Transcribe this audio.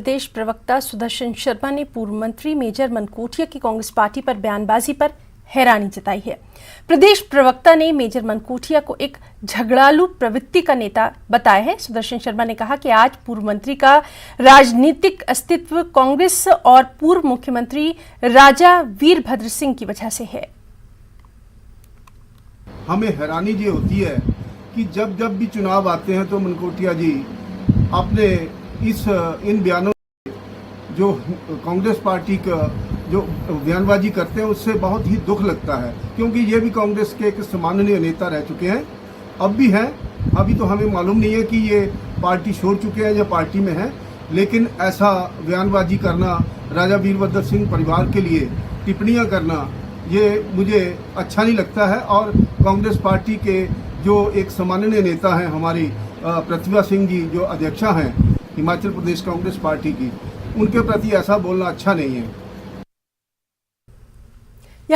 प्रदेश प्रवक्ता सुदर्शन शर्मा ने पूर्व मंत्री मेजर मनकोटिया की कांग्रेस पार्टी पर बयानबाजी पर हैरानी जताई है। प्रदेश प्रवक्ता ने मेजर मनकोटिया को एक झगड़ालू प्रवृत्ति का नेता बताया है। सुदर्शन शर्मा ने कहा कि आज पूर्व मंत्री का राजनीतिक अस्तित्व कांग्रेस और पूर्व मुख्यमंत्री राजा वीरभद्र सिंह की वजह से है। हमें हैरानी ये होती है कि जब भी चुनाव आते हैं तो मनकोटिया जी अपने इन बयानों जो कांग्रेस पार्टी का जो बयानबाजी करते हैं उससे बहुत ही दुख लगता है, क्योंकि ये भी कांग्रेस के एक सम्माननीय नेता रह चुके हैं, अब भी हैं। अभी तो हमें मालूम नहीं है कि ये पार्टी छोड़ चुके हैं या पार्टी में हैं, लेकिन ऐसा बयानबाजी करना, राजा वीरभद्र सिंह परिवार के लिए टिप्पणियां करना, ये मुझे अच्छा नहीं लगता है। और कांग्रेस पार्टी के जो एक सम्माननीय नेता हैं, हमारी प्रतिभा सिंह जी जो अध्यक्षा हैं हिमाचल प्रदेश कांग्रेस पार्टी की, उनके प्रति ऐसा बोलना अच्छा नहीं है।